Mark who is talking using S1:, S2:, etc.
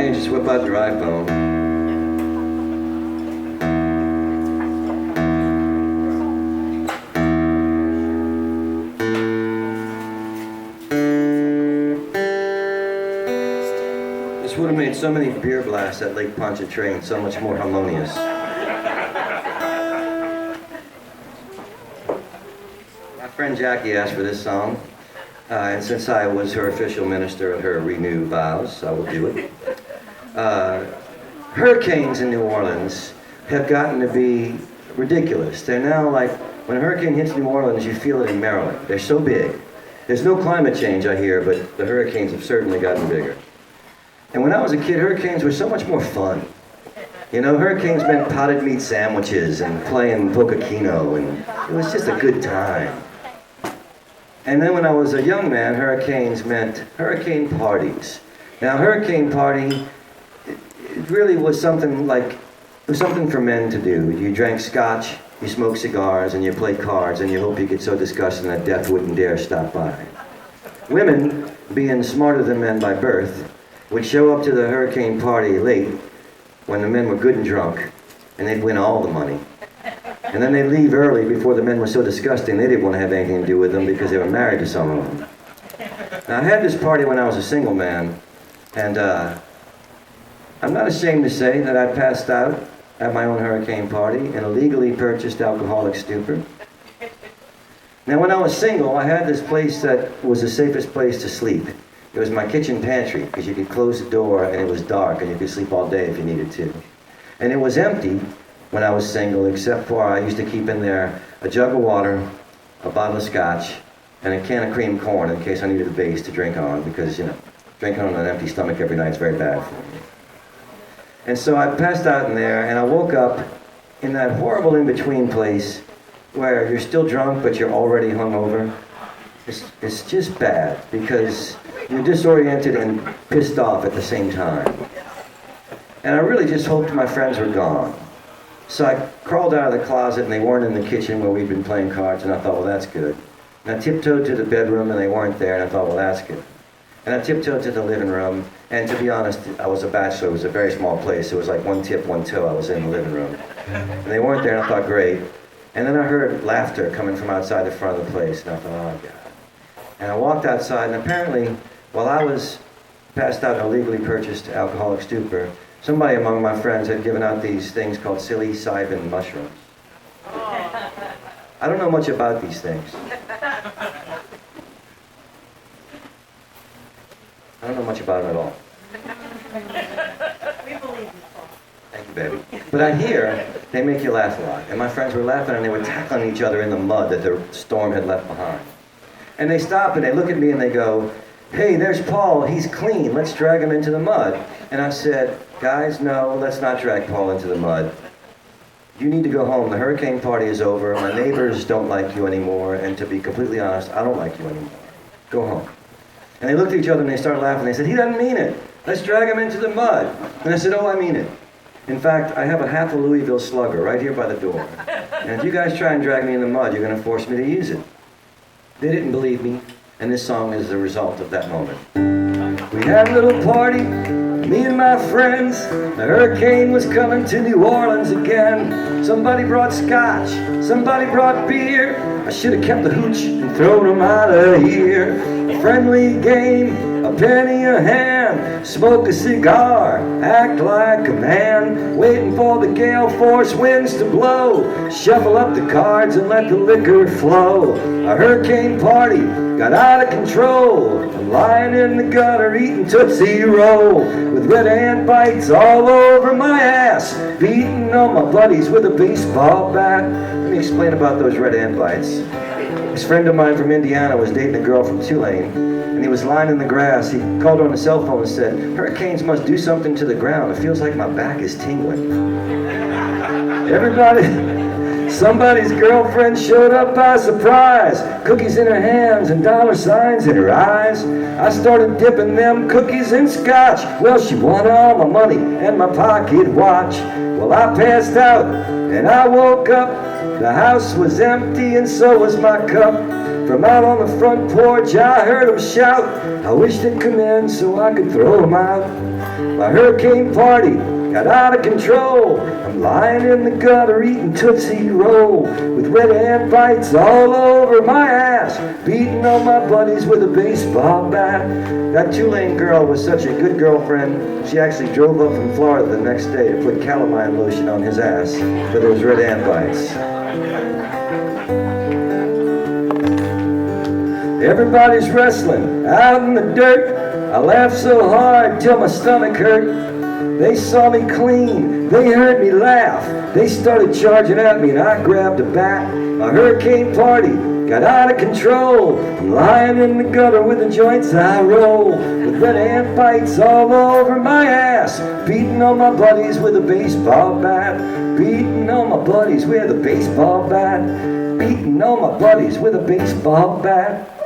S1: Now you just whip out your iPhone. This would have made so many beer blasts at Lake Pontchartrain so much more harmonious. My friend Jackie asked for this song, and since I was her official minister of her renewed vows, I will do it. Hurricanes in New Orleans have gotten to be ridiculous. They're now like, when a hurricane hits New Orleans, you feel it in Maryland. They're so big. There's no climate change, I hear, but the hurricanes have certainly gotten bigger. And when I was a kid, hurricanes were so much more fun. You know, hurricanes meant potted meat sandwiches and playing Pocoquino, and it was just a good time. And then when I was a young man, hurricanes meant hurricane parties. Now, hurricane party, it really was something like, it was something for men to do. You drank scotch, you smoked cigars, and you played cards, and you hope you get so disgusted that death wouldn't dare stop by. Women, being smarter than men by birth, would show up to the hurricane party late when the men were good and drunk, and they'd win all the money. And then they'd leave early before the men were so disgusting they didn't want to have anything to do with them because they were married to some of them. Now, I had this party when I was a single man, and I'm not ashamed to say that I passed out at my own hurricane party in a legally purchased alcoholic stupor. Now, when I was single, I had this place that was the safest place to sleep. It was my kitchen pantry, because you could close the door and it was dark and you could sleep all day if you needed to. And it was empty when I was single, except for I used to keep in there a jug of water, a bottle of scotch, and a can of cream corn in case I needed a base to drink on, because, you know, drinking on an empty stomach every night is very bad for me. And so I passed out in there, and I woke up in that horrible in-between place where you're still drunk, but you're already hungover. It's just bad, because you're disoriented and pissed off at the same time. And I really just hoped my friends were gone. So I crawled out of the closet, and they weren't in the kitchen where we'd been playing cards, and I thought, well, that's good. And I tiptoed to the bedroom, and they weren't there, and I thought, well, that's good. And I tiptoed to the living room, and to be honest, I was a bachelor. It was a very small place. It was like one tip, one toe. I was in the living room. And they weren't there, and I thought, great. And then I heard laughter coming from outside the front of the place, and I thought, oh, God. And I walked outside, and apparently, while I was passed out in a legally purchased alcoholic stupor, somebody among my friends had given out these things called psilocybin mushrooms. I don't know much about these things. I don't know much about them at all.
S2: We believe you, Paul.
S1: Thank you, baby. But I hear they make you laugh a lot. And my friends were laughing, and they were tackling each other in the mud that the storm had left behind. And they stop, and they look at me, and they go, hey, there's Paul. He's clean. Let's drag him into the mud. And I said, guys, no, let's not drag Paul into the mud. You need to go home. The hurricane party is over. My neighbors don't like you anymore. And to be completely honest, I don't like you anymore. Go home. And they looked at each other and they started laughing. They said, he doesn't mean it. Let's drag him into the mud. And I said, oh, I mean it. In fact, I have a half a Louisville Slugger right here by the door. And if you guys try and drag me in the mud, you're going to force me to use it. They didn't believe me. And this song is the result of that moment. We had a little party, me and my friends. The hurricane was coming to New Orleans again. Somebody brought scotch, somebody brought beer. I should have kept the hooch and thrown them out of here. A friendly game, a penny a hand. Smoke a cigar, act like a man. Waiting for the gale force winds to blow. Shuffle up the cards and let the liquor flow. A hurricane party got out of control. I'm lying in the gutter eating Tootsie Roll with red ant bites all over my ass, beating on my buddies with a baseball bat. Let me explain about those red ant bites. This friend of mine from Indiana was dating a girl from Tulane, and he was lying in the grass. He called her on the cell phone and said, hurricanes must do something to the ground. It feels like my back is tingling. Somebody's girlfriend showed up by surprise, cookies in her hands and dollar signs in her eyes. I started dipping them cookies in scotch. Well, she wanted all my money and my pocket watch. Well, I passed out and I woke up. The house was empty and so was my cup. From out on the front porch I heard them shout. I wish they'd come in so I could throw them out. My hurricane party got out of control. I'm lying in the gutter eating Tootsie Roll with red ant bites all over my ass, beating on my buddies with a baseball bat. That Tulane girl was such a good girlfriend, she actually drove up from Florida the next day to put calamine lotion on his ass for those red ant bites. Everybody's wrestling out in the dirt. I laughed so hard till my stomach hurt. They saw me clean, they heard me laugh. They started charging at me and I grabbed a bat. My hurricane party got out of control. I'm lying in the gutter with the joints I roll, with red ant bites all over my ass, beating on my buddies with a baseball bat. Beating on my buddies with a baseball bat. Beating on my buddies with a baseball bat.